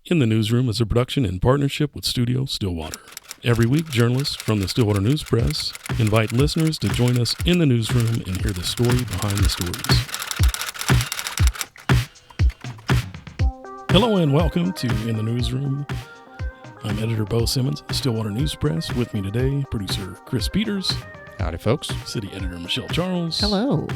In the Newsroom is a production in partnership with Studio Stillwater. Every week, journalists from the Stillwater News Press invite listeners to join us in the newsroom and hear the story behind the stories. Hello and welcome to In the Newsroom. I'm editor Beau Simmons of the Stillwater News Press. With me today, producer Chris Peters. Howdy, folks. City editor Michelle Charles. Hello.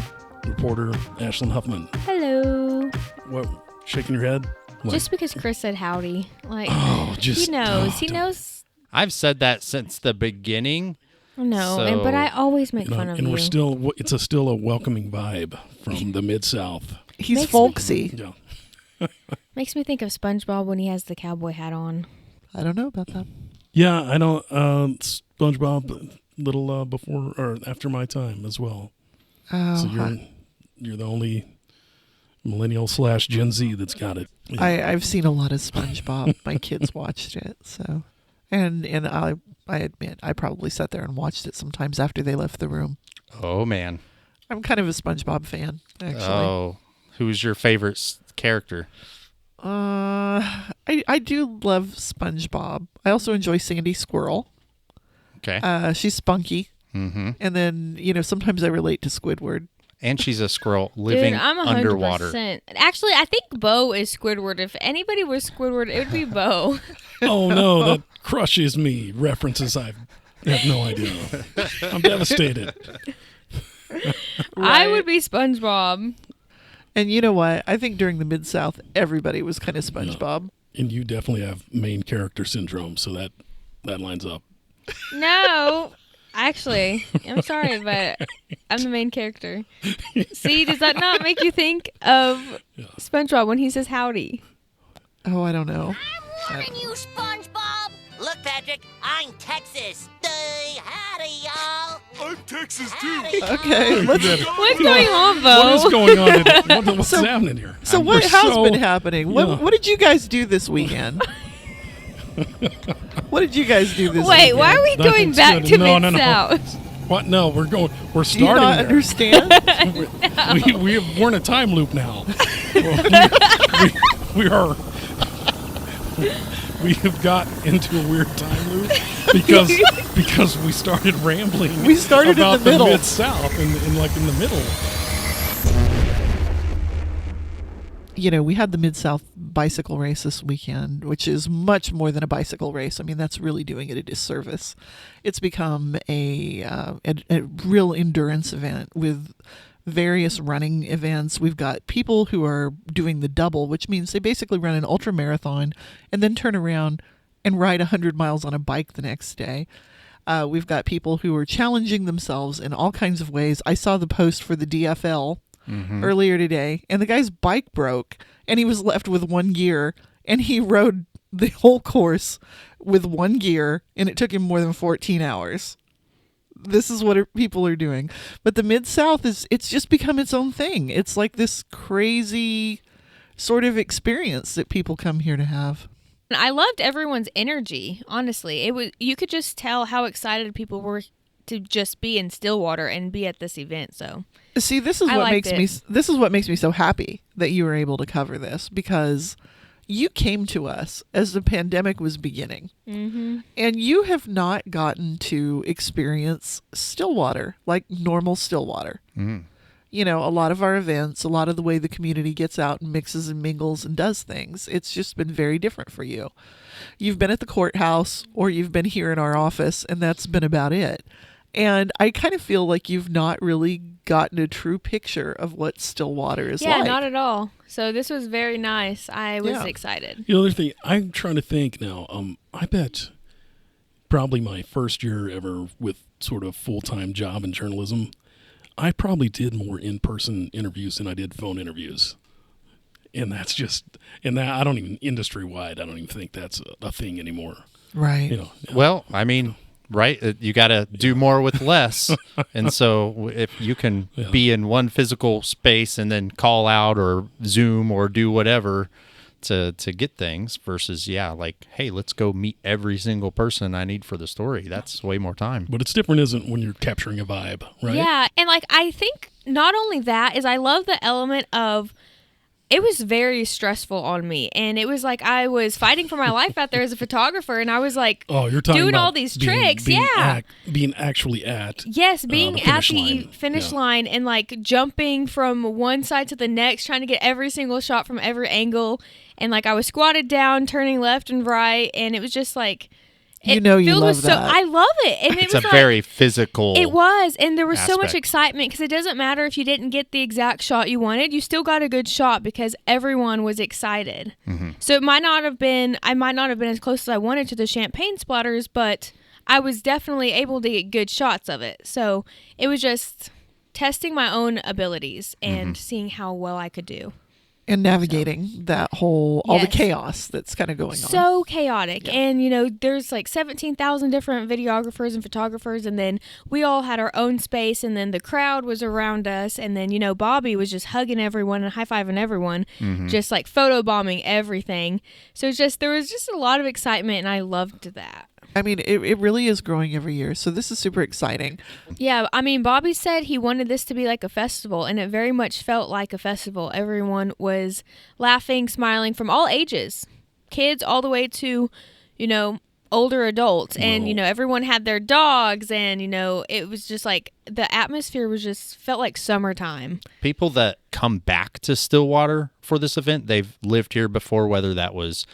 Reporter Ashlynd Huffman. Hello. What, shaking your head? What? Just because Chris said howdy. Like, he knows. He knows. I've said that since the beginning. No, but I always make fun of you. And it's still a welcoming vibe from the Mid-South. He's folksy. Yeah. Makes me think of SpongeBob when he has the cowboy hat on. I don't know about that. Yeah, I know. SpongeBob, a little before or after my time as well. Oh, so you're the only millennial / Gen Z that's got it. Yeah. I've seen a lot of SpongeBob. My kids watched it, so and I admit I probably sat there and watched it sometimes after they left the room. Oh man, I'm kind of a SpongeBob fan, actually. Oh, who's your favorite character? I do love SpongeBob. I also enjoy Sandy Squirrel. Okay. She's spunky. Mm-hmm. And then, sometimes I relate to Squidward. And she's a squirrel living Dude, I'm 100%. underwater. Actually, I think Beau is Squidward. If anybody was Squidward, it would be Beau. Oh no, that crushes me. References I have no idea. I'm devastated. Right. I would be SpongeBob. And you know what? I think during the Mid-South, everybody was kind of SpongeBob. Yeah. And you definitely have main character syndrome, so that lines up. No. Actually, I'm sorry, but I'm the main character. See, does that not make you think of SpongeBob when he says howdy? Oh, I don't know. I'm warning you, SpongeBob! Look, Patrick, I'm Texas. Howdy, y'all. I'm Texas, too. Okay, What's going on, Beau? What is going on? What's happening here? So what has been happening? What did you guys do this weekend? What did you guys do this Wait, weekend? why are we going back to Mid-South? What? No, we're starting. Do you not there. understand? We're in a time loop now. We have got into a weird time loop because we started rambling. We started about in the middle, Mid-South, in the middle. We had the Mid-South bicycle race this weekend, which is much more than a bicycle race. I mean, that's really doing it a disservice. It's become a real endurance event with various running events. We've got people who are doing the double, which means they basically run an ultra marathon and then turn around and ride 100 miles on a bike the next day. We've got people who are challenging themselves in all kinds of ways. I saw the post for the DFL earlier today, and the guy's bike broke, and he was left with one gear, and he rode the whole course with one gear, and it took him more than 14 hours. This is what people are doing. But the Mid-South, it's just become its own thing. It's like this crazy sort of experience that people come here to have. I loved everyone's energy, honestly. You could just tell how excited people were to just be in Stillwater and be at this event. So see, this is what makes me so happy that you were able to cover this, because you came to us as the pandemic was beginning, and you have not gotten to experience Stillwater like normal Stillwater. A lot of our events, a lot of the way the community gets out and mixes and mingles and does things, it's just been very different for you. You've been at the courthouse or you've been here in our office, and that's been about it. And I kind of feel like you've not really gotten a true picture of what Stillwater is like. Yeah, not at all. So this was very nice. I was excited. The other thing, I'm trying to think now, I bet probably my first year ever with sort of full-time job in journalism, I probably did more in-person interviews than I did phone interviews. And that's just, I don't even, industry-wide, I don't even think that's a thing anymore. Right. Well, I mean, right? You got to do more with less. And so if you can be in one physical space and then call out or Zoom or do whatever to get things versus, hey, let's go meet every single person I need for the story. That's way more time. But it's different, isn't when you're capturing a vibe, right? Yeah. And I think not only that is I love the element of it was very stressful on me, and it was like I was fighting for my life out there as a photographer, and I was like, you're talking doing about all these tricks, being actually at being the at finish the line. finish line and like jumping from one side to the next, trying to get every single shot from every angle, and like I was squatted down, turning left and right, and it was just like. You love that. I love it. And It's it was a very physical. It was. And there was so much aspect. excitement because it doesn't matter if you didn't get the exact shot you wanted. You still got a good shot because everyone was excited. Mm-hmm. So I might not have been as close as I wanted to the champagne splatters, but I was definitely able to get good shots of it. So it was just testing my own abilities and seeing how well I could do. And navigating that all the Yes. chaos that's kind of going on. So chaotic. And, there's like 17,000 different videographers and photographers. And then we all had our own space. And then the crowd was around us. And then, Bobby was just hugging everyone and high-fiving everyone, just like photobombing everything. So there was just a lot of excitement. And I loved that. I mean, it really is growing every year. So this is super exciting. Yeah, I mean, Bobby said he wanted this to be like a festival, and it very much felt like a festival. Everyone was laughing, smiling from all ages, kids all the way to, older adults. And, everyone had their dogs, and, it was just like the atmosphere felt like summertime. People that come back to Stillwater for this event, they've lived here before, whether that was,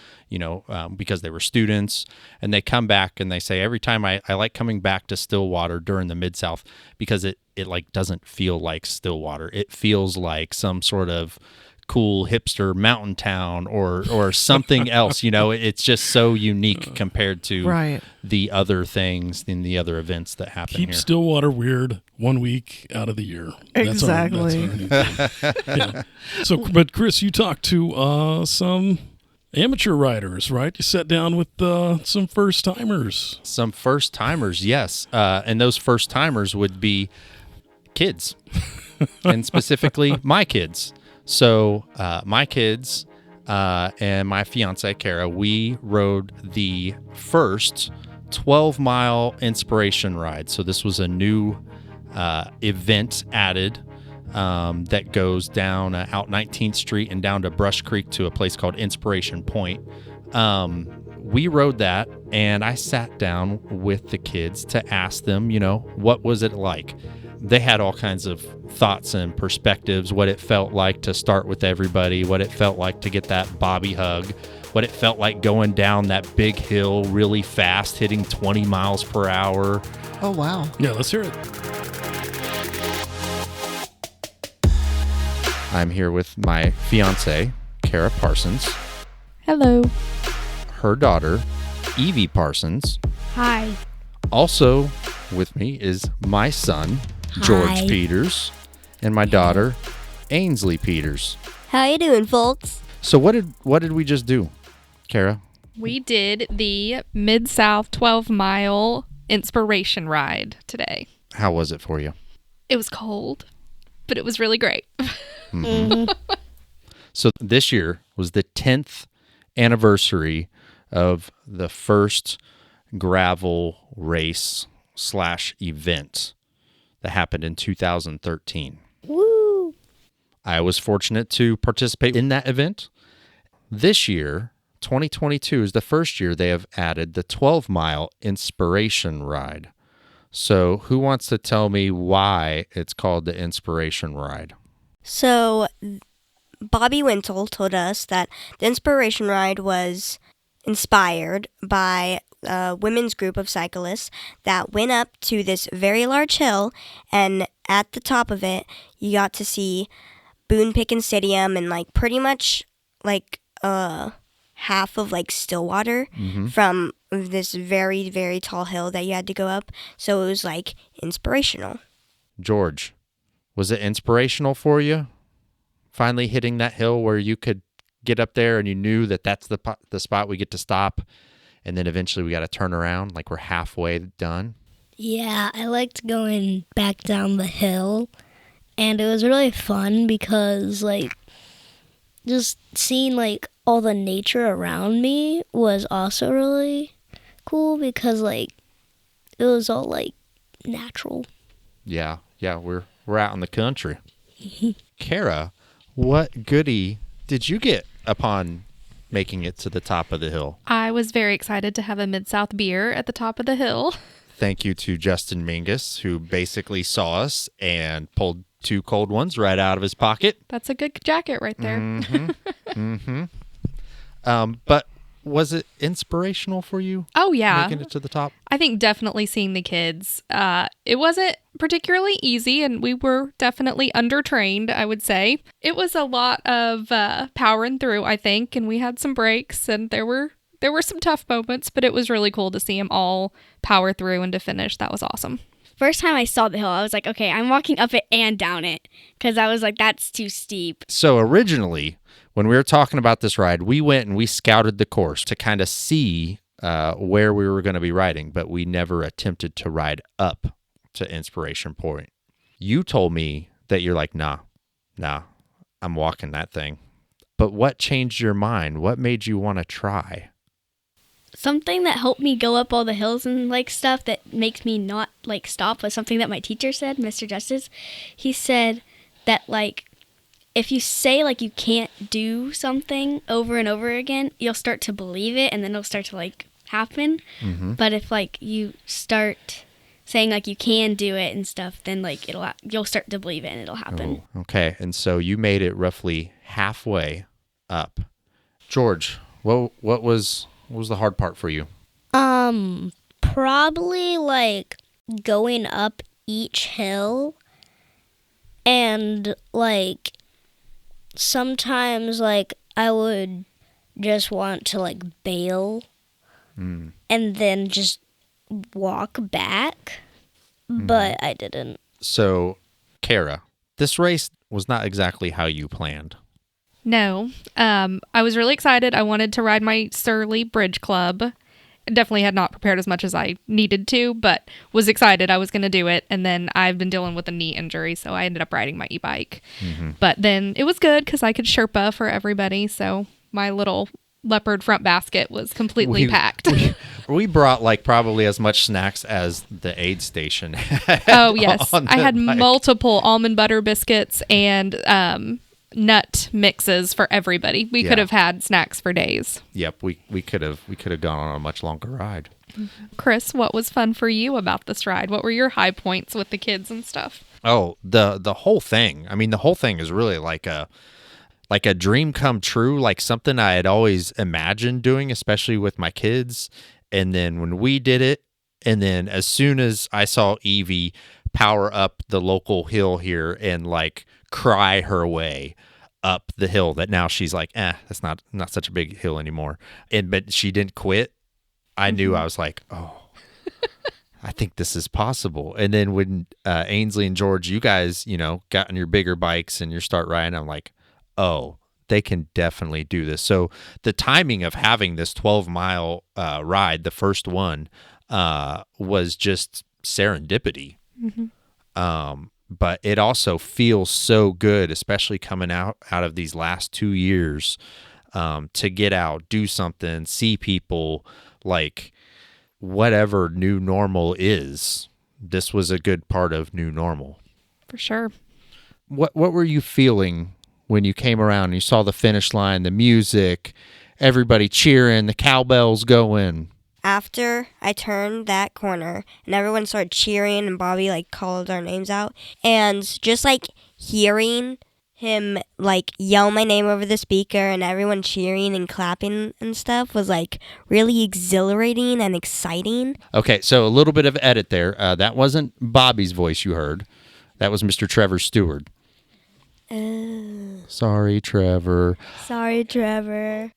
because they were students, and they come back and they say, every time I like coming back to Stillwater during the Mid-South because it like doesn't feel like Stillwater. It feels like some sort of cool hipster mountain town or something else. It's just so unique compared to the other things in the other events that happen Keep here. Stillwater weird 1 week out of the year. Exactly. That's our yeah. So, but Chris, you talked to some amateur riders, right? You sat down with some first timers. Some first timers, yes. And those first timers would be kids, and specifically my kids. So my kids and my fiance, Kara, we rode the first 12-mile inspiration ride. So this was a new event added that goes down out 19th Street and down to Brush Creek to a place called Inspiration Point. We rode that, and I sat down with the kids to ask them, what was it like? They had all kinds of thoughts and perspectives, what it felt like to start with everybody, what it felt like to get that Bobby hug, what it felt like going down that big hill really fast, hitting 20 miles per hour. Oh, wow. Yeah, let's hear it. I'm here with my fiance, Kara Parsons, Hello. her daughter, Evie Parsons. Hi. Also with me is my son, George Hi. Peters, and my daughter, Ainsley Peters. How you doing, folks? So what did we just do, Kara? We did the Mid-South 12-mile inspiration ride today. How was it for you? It was cold, but it was really great. So this year was the 10th anniversary of the first gravel race / event that happened in 2013. Woo! I was fortunate to participate in that event. This year, 2022, is the first year they have added the 12-mile inspiration ride. So who wants to tell me why it's called the inspiration ride? So, Bobby Wintle told us that the inspiration ride was inspired by a women's group of cyclists that went up to this very large hill, and at the top of it, you got to see Boone Pickens Stadium and like pretty much like half of like Stillwater from this very, very tall hill that you had to go up. So it was like inspirational. George, was it inspirational for you? Finally hitting that hill where you could get up there and you knew that that's the spot we get to stop, and then eventually we got to turn around like we're halfway done? Yeah, I liked going back down the hill, and it was really fun because, like, just seeing, like, all the nature around me was also really cool because, like, it was all, like, natural. Yeah, we're out in the country. Kara, what goodie did you get upon making it to the top of the hill? I was very excited to have a Mid-South beer at the top of the hill. Thank you to Justin Mingus, who basically saw us and pulled 2 cold ones right out of his pocket. That's a good jacket right there. But was it inspirational for you? Oh, yeah. Making it to the top? I think definitely seeing the kids. It wasn't particularly easy, and we were definitely undertrained, I would say. It was a lot of powering through, I think, and we had some breaks, and there were some tough moments, but it was really cool to see them all power through and to finish. That was awesome. First time I saw the hill, I was like, okay, I'm walking up it and down it, because I was like, that's too steep. So originally, when we were talking about this ride, we went and we scouted the course to kind of see where we were going to be riding, but we never attempted to ride up to Inspiration Point. You told me that you're like, nah, I'm walking that thing. But what changed your mind? What made you want to try? Something that helped me go up all the hills and like stuff that makes me not like stop was something that my teacher said, Mr. Justice. He said that like if you say like you can't do something over and over again, you'll start to believe it and then it'll start to like happen. But if like you start saying like you can do it and stuff, then like you'll start to believe it and it'll happen. Oh, okay. And so you made it roughly halfway up. George, what was the hard part for you? Probably like going up each hill, and like sometimes like I would just want to like bail and then just walk back, but I didn't. So, Kara, this race was not exactly how you planned. No. I was really excited. I wanted to ride my Surly Bridge Club. Definitely had not prepared as much as I needed to, but was excited I was going to do it. And then I've been dealing with a knee injury, so I ended up riding my e-bike. But then it was good because I could Sherpa for everybody, so my little leopard front basket was completely packed. We brought like probably as much snacks as the aid station had. Oh, yes. I had bike. multiple almond butter biscuits and nut mixes for everybody. We could have had snacks for days. Yep, we could have gone on a much longer ride. Chris, what was fun for you about this ride? What were your high points with the kids and stuff? Oh, the whole thing. I mean, the whole thing is really like a dream come true, like something I had always imagined doing, especially with my kids. And then when we did it, and then as soon as I saw Evie power up the local hill here and like cry her way up the hill, that now she's like, that's not such a big hill anymore. But she didn't quit. I knew, I was like, oh, I think this is possible. And then when Ainsley and George, you guys, got on your bigger bikes and you start riding, I'm like, oh, they can definitely do this. So the timing of having this 12-mile ride, the first one, was just serendipity. But it also feels so good, especially coming out of these last 2 years, to get out, do something, see people, like whatever new normal is. This was a good part of new normal. For sure. What were you feeling when you came around and you saw the finish line, the music, everybody cheering, the cowbells going? After I turned that corner and everyone started cheering and Bobby like called our names out, and just like hearing him like yell my name over the speaker and everyone cheering and clapping and stuff was like really exhilarating and exciting. Okay, so a little bit of edit there. That wasn't Bobby's voice you heard. That was Mr. Trevor Stewart. Sorry, Trevor. Sorry, Trevor.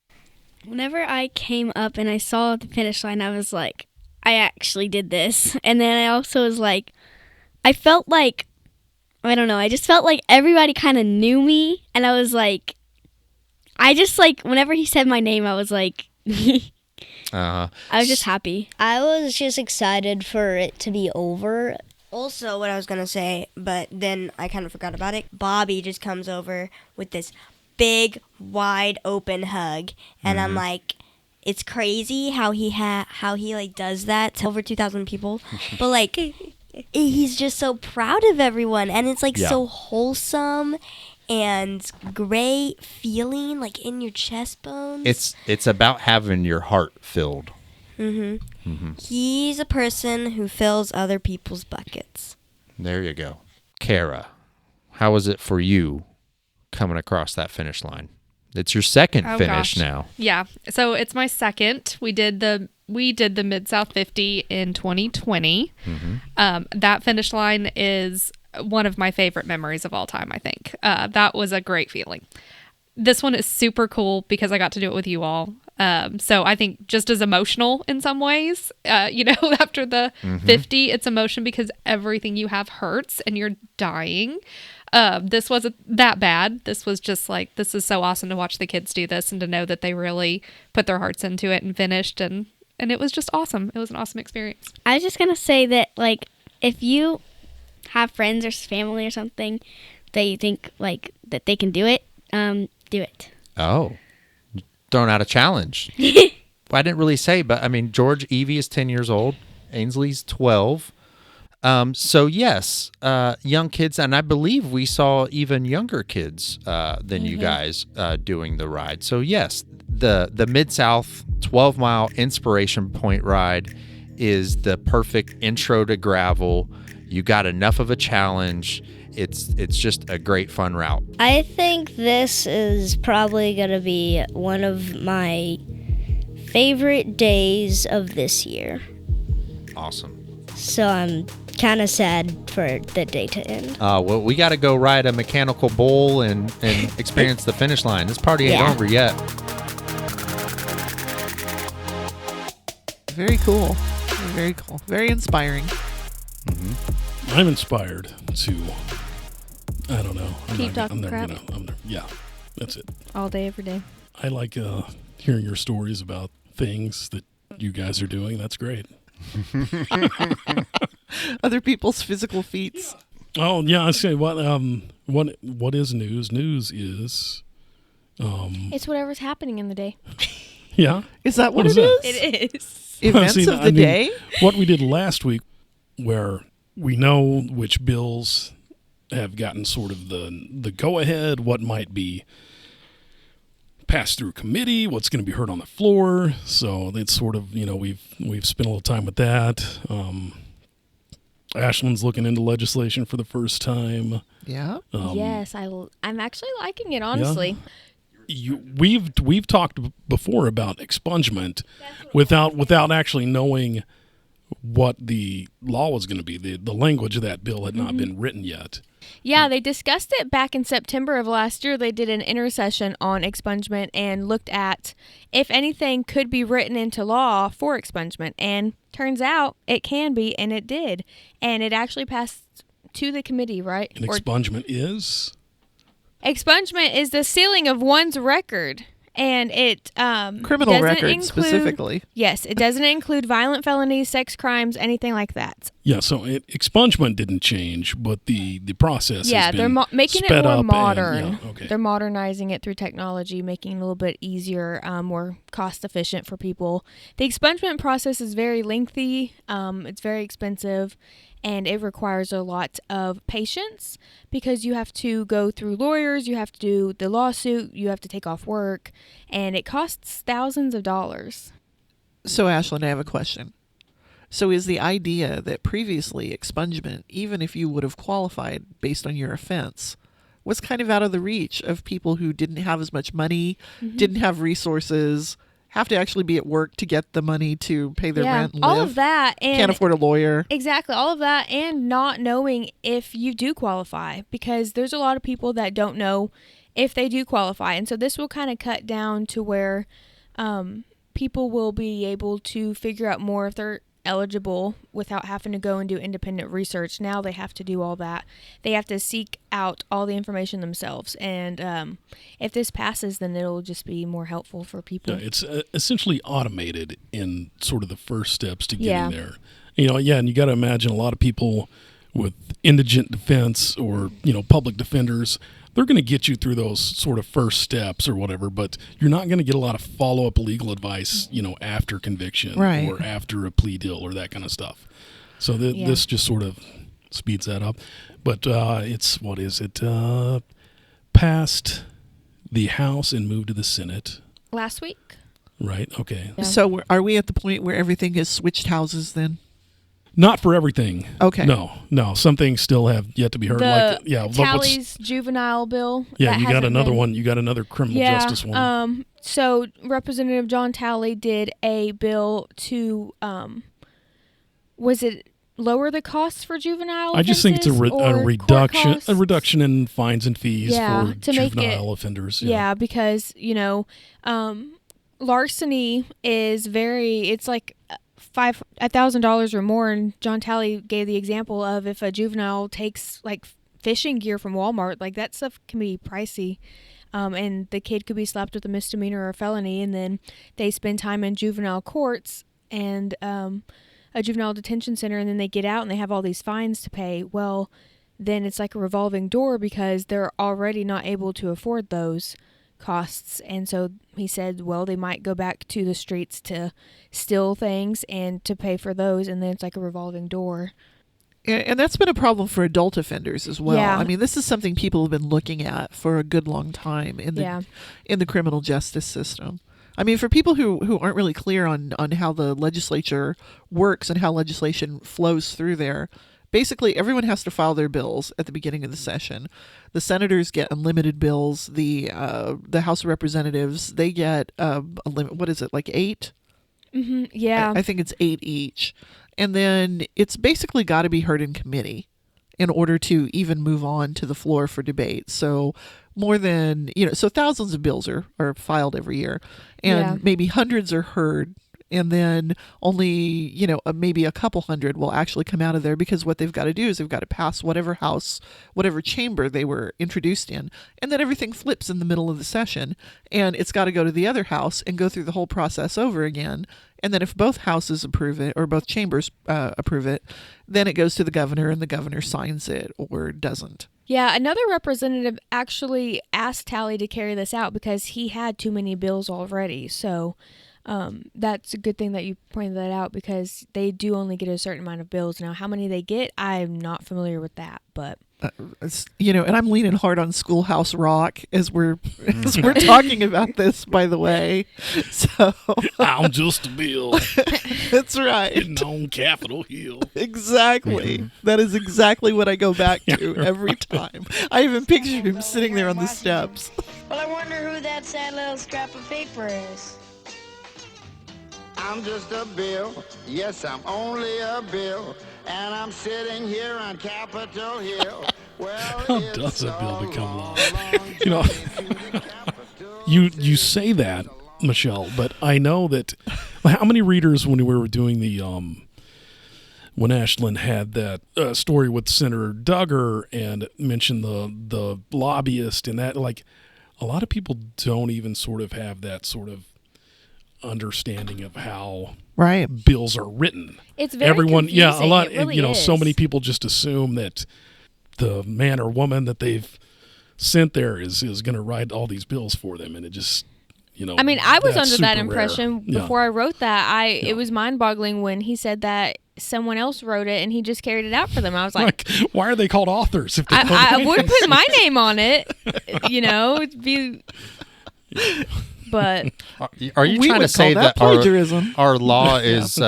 Whenever I came up and I saw the finish line, I was like, I actually did this. And then I also was like, I felt like, I don't know, I just felt like everybody kind of knew me. And I was like, I just like, whenever he said my name, I was like, I was just happy. I was just excited for it to be over. Also, what I was going to say, but then I kind of forgot about it, Bobby just comes over with this big, wide open hug. And I'm like, it's crazy how he like does that to over 2,000 people. But like, he's just so proud of everyone. And it's like so wholesome. and great feeling like in your chest bones. It's about having your heart filled. He's a person who fills other people's buckets. There you go. Kara, how was it for you coming across that finish line? It's your second finish now. Yeah. So it's my second. We did the Mid-South 50 in 2020. That finish line is one of my favorite memories of all time, I think. That was a great feeling. This one is super cool because I got to do it with you all. So I think just as emotional in some ways, after the 50, it's emotion because everything you have hurts and you're dying. This wasn't that bad. This was just like, this is so awesome to watch the kids do this and to know that they really put their hearts into it and finished. And it was just awesome. It was an awesome experience. I was just going to say that, like, if you have friends or family or something that you think, like, that they can do it, do it. Oh. Throwing out a challenge. I didn't really say, but I mean, George Evie is 10 years old. Ainsley's 12. So yes, young kids, and I believe we saw even younger kids than you guys doing the ride. So yes, the Mid-South 12-mile Inspiration Point ride is the perfect intro to gravel. You got enough of a challenge. It's just a great fun route. I think this is probably going to be one of my favorite days of this year. Awesome. So I'm kind of sad for the day to end. Well, we got to go ride a mechanical bull and experience the finish line. This party ain't over yet. Very cool. Very cool. Very inspiring. I'm inspired to, I don't know. Keep talking crap. Yeah, that's it. All day, every day. I like hearing your stories about things that you guys are doing. That's great. Other people's physical feats. Oh yeah, I say what is news? News is it's whatever's happening in the day. Yeah. Is that what is it that? is? It is. Events See, of the day? What we did last week, where we know which bills have gotten sort of the go-ahead, what might be passed through committee, what's going to be heard on the floor. So it's sort of, we've spent a little time with that. Ashlynd's looking into legislation for the first time. Yeah. Yes, I'm actually liking it, honestly. We've talked before about expungement without actually knowing what the law was going to be. The language of that bill had not been written yet. Yeah, they discussed it back in September of last year. They did an intersession on expungement and looked at if anything could be written into law for expungement. And turns out it can be, and it did. And it actually passed to the committee, right? And expungement is? Expungement is the sealing of one's record. And it criminal record specifically. Yes, it doesn't include violent felonies, sex crimes, anything like that. Yeah, so expungement didn't change, but the process has been they're making sped it more up modern. Okay. They're modernizing it through technology, making it a little bit easier, more cost efficient for people. The expungement process is very lengthy. It's very expensive. And it requires a lot of patience because you have to go through lawyers, you have to do the lawsuit, you have to take off work, and it costs thousands of dollars. So, Ashlynd, I have a question. So is the idea that previously expungement, even if you would have qualified based on your offense, was kind of out of the reach of people who didn't have as much money, didn't have resources, have to actually be at work to get the money to pay their rent and all live. of that, and can't afford a lawyer. Exactly, all of that, and not knowing if you do qualify, because there's a lot of people that don't know if they do qualify, and so this will kind of cut down to where people will be able to figure out more if they're eligible without having to go and do independent research. Now they have to do all that. They have to seek out all the information themselves. And if this passes, then it'll just be more helpful for people. Yeah, it's essentially automated in sort of the first steps to getting there. And you got to imagine a lot of people with indigent defense or, public defenders, they're going to get you through those sort of first steps or whatever, but you're not going to get a lot of follow-up legal advice, after conviction or after a plea deal or that kind of stuff. So this just sort of speeds that up. But it's, what is it, passed the House and moved to the Senate. Last week. Right. Okay. Yeah. So are we at the point where everything has switched houses then? Not for everything. Okay. No. Some things still have yet to be heard. Tally's juvenile bill. Yeah, that you got hasn't another been- one. You got another criminal justice one. So Representative John Talley did a bill to, was it lower the costs for juvenile I just think it's a offenses or court costs? reduction in fines and fees Yeah, for to make juvenile it- offenders. Yeah, because, larceny is it's like $1,000 or more, and John Talley gave the example of if a juvenile takes like fishing gear from Walmart, like that stuff can be pricey, and the kid could be slapped with a misdemeanor or a felony, and then they spend time in juvenile courts and a juvenile detention center, and then they get out and they have all these fines to pay. Well, then it's like a revolving door because they're already not able to afford those costs. And so he said, well, they might go back to the streets to steal things and to pay for those, and then it's like a revolving door. And that's been a problem for adult offenders as well. Yeah. I mean, this is something people have been looking at for a good long time in the criminal justice system. I mean, for people who aren't really clear on how the legislature works and how legislation flows through there, basically everyone has to file their bills at the beginning of the session. The senators get unlimited bills. The House of Representatives, they get a limit. What is it, like 8? Mm-hmm. Yeah. I think it's 8 each. And then it's basically got to be heard in committee in order to even move on to the floor for debate. So more than, so thousands of bills are filed every year, and maybe hundreds are heard. And then only, maybe a couple hundred will actually come out of there, because what they've got to do is they've got to pass whatever house, whatever chamber they were introduced in. And then everything flips in the middle of the session, and it's got to go to the other house and go through the whole process over again. And then if both houses approve it, or both chambers approve it, then it goes to the governor, and the governor signs it or doesn't. Yeah, another representative actually asked Talley to carry this out because he had too many bills already. So that's a good thing that you pointed that out, because they do only get a certain amount of bills. Now, how many they get, I'm not familiar with that, but and I'm leaning hard on Schoolhouse Rock as we're talking about this, by the way. So I'm just a bill. That's right. Sitting on Capitol Hill. Exactly. Mm-hmm. That is exactly what I go back to every time. I even picture him sitting there on the steps. Well, I wonder who that sad little scrap of paper is. I'm just a bill. Yes, I'm only a bill. And I'm sitting here on Capitol Hill. Well, How does a bill become law? You say that, Michelle, but I know that. How many readers, when we were doing the when Ashlynd had that story with Senator Duggar and mentioned the lobbyist and that, like, a lot of people don't even sort of have that sort of understanding of how bills are written. It's very confusing. A lot. It really is. So many people just assume that the man or woman that they've sent there is going to write all these bills for them, and it just, I mean, I was that's under that super impression rare. before I wrote that. It was mind-boggling when he said that someone else wrote it and he just carried it out for them. I was like, why are they called authors? If they I would put my name on it, it'd be. But are you we trying to would say call that plagiarism? our law is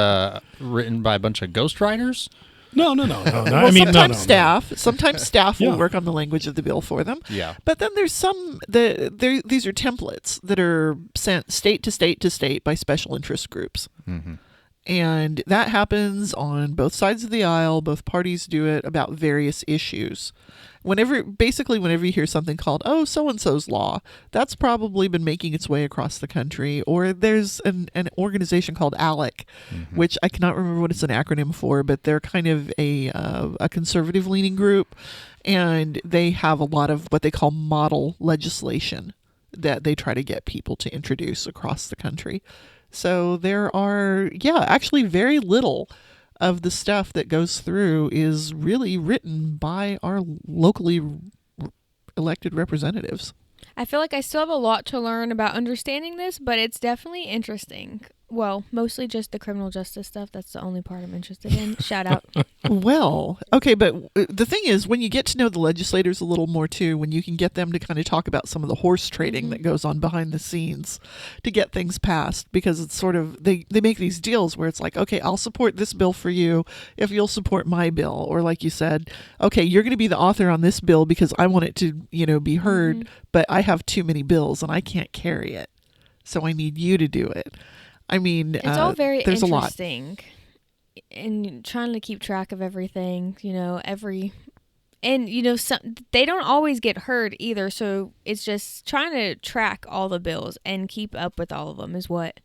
written by a bunch of ghostwriters? No. Well, I mean, sometimes staff will Yeah. work on the language of the bill for them. Yeah. But then there's some these are templates that are sent state to state to state by special interest groups. Mm-hmm. And that happens on both sides of the aisle. Both parties do it about various issues. Whenever you hear something called, so-and-so's law, that's probably been making its way across the country. Or there's an organization called ALEC, which I cannot remember what it's an acronym for, but they're kind of a conservative-leaning group. And they have a lot of what they call model legislation that they try to get people to introduce across the country. So there are, actually very little of the stuff that goes through is really written by our locally elected representatives. I feel like I still have a lot to learn about understanding this, but it's definitely interesting. Well, mostly just the criminal justice stuff. That's the only part I'm interested in. Shout out. Well, okay, but the thing is, when you get to know the legislators a little more too, when you can get them to kind of talk about some of the horse trading that goes on behind the scenes to get things passed, because it's sort of, they make these deals where it's like, okay, I'll support this bill for you if you'll support my bill. Or like you said, okay, you're going to be the author on this bill because I want it to, be heard, but I have too many bills and I can't carry it. So I need you to do it. I mean, it's all very there's interesting, and trying to keep track of everything. They don't always get heard either. So it's just trying to track all the bills and keep up with all of them is what.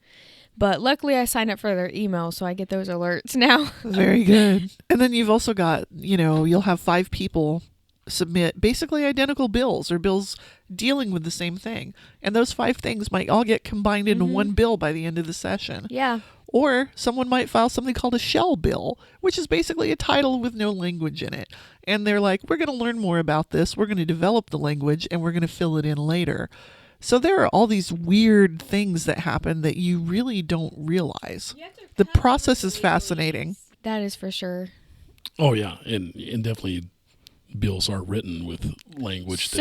But luckily, I signed up for their email, so I get those alerts now. Very good. And then you've also got, you'll have 5 people submit basically identical bills or bills dealing with the same thing. And those 5 things might all get combined into one bill by the end of the session. Yeah. Or someone might file something called a shell bill, which is basically a title with no language in it. And they're like, we're going to learn more about this. We're going to develop the language and we're going to fill it in later. So there are all these weird things that happen that you really don't realize. The process is fascinating. That is for sure. Oh, yeah. And definitely bills are written with language.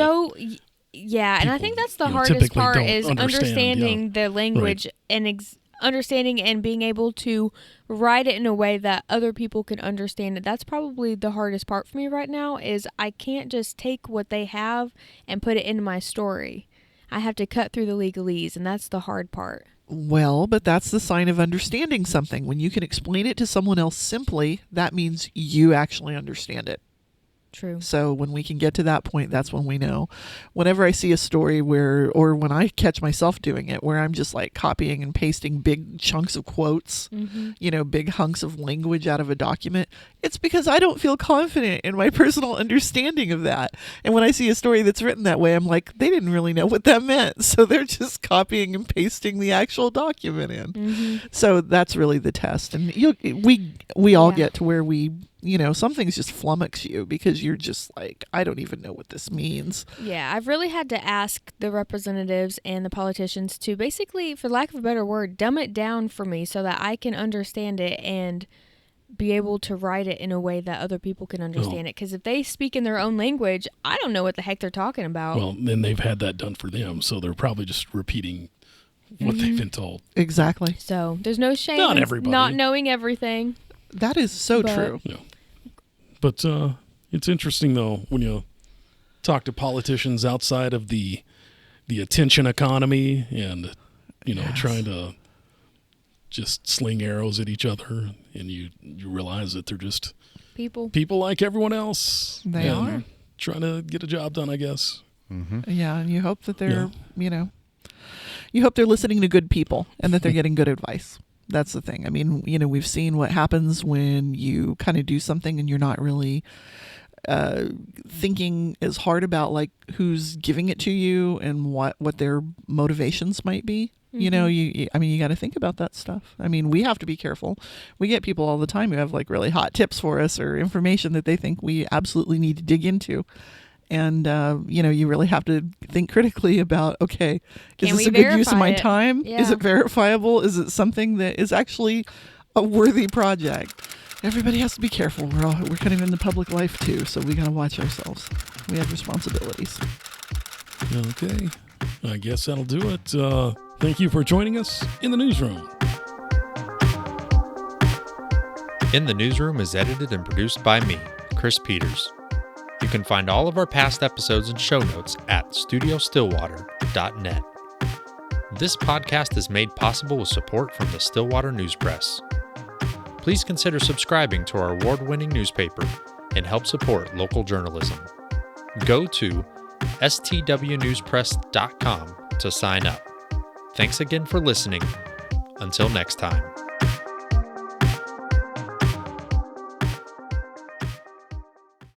Yeah, and I think that's the hardest part is understanding the language and understanding and being able to write it in a way that other people can understand it. That's probably the hardest part for me right now is I can't just take what they have and put it into my story. I have to cut through the legalese, and that's the hard part. Well, but that's the sign of understanding something. When you can explain it to someone else simply, that means you actually understand it. True. So when we can get to that point, that's when we know. Whenever I see a story or when I catch myself doing it, where I'm just like copying and pasting big chunks of quotes, big hunks of language out of a document, it's because I don't feel confident in my personal understanding of that. And when I see a story that's written that way, I'm like, they didn't really know what that meant. So they're just copying and pasting the actual document in. So that's really the test. And we all get to where we, some things just flummox you because you're just like, I don't even know what this means. Yeah, I've really had to ask the representatives and the politicians to basically, for lack of a better word, dumb it down for me so that I can understand it and be able to write it in a way that other people can understand it. Because if they speak in their own language, I don't know what the heck they're talking about. Well, then they've had that done for them, so they're probably just repeating what they've been told. Exactly. So there's no shame Not in everybody. not knowing everything. That is so true. Yeah. But it's interesting, though, when you talk to politicians outside of the attention economy and, trying to just sling arrows at each other, and you realize that they're just people like everyone else. They are. Trying to get a job done, I guess. Yeah, and you hope that they're, you hope they're listening to good people and that they're getting good advice. That's the thing. I mean, we've seen what happens when you kind of do something and you're not really thinking as hard about like who's giving it to you and what their motivations might be. You got to think about that stuff. I mean, we have to be careful. We get people all the time who have like really hot tips for us or information that they think we absolutely need to dig into. And, you really have to think critically about, okay, is this a good use of my time? Yeah. Is it verifiable? Is it something that is actually a worthy project? Everybody has to be careful. We're kind of in the public life too, so we got to watch ourselves. We have responsibilities. Okay. I guess that'll do it. Thank you for joining us in the Newsroom. In the Newsroom is edited and produced by me, Chris Peters. You can find all of our past episodes and show notes at studiostillwater.net. This podcast is made possible with support from the Stillwater News Press. Please consider subscribing to our award-winning newspaper and help support local journalism. Go to stwnewspress.com to sign up. Thanks again for listening. Until next time.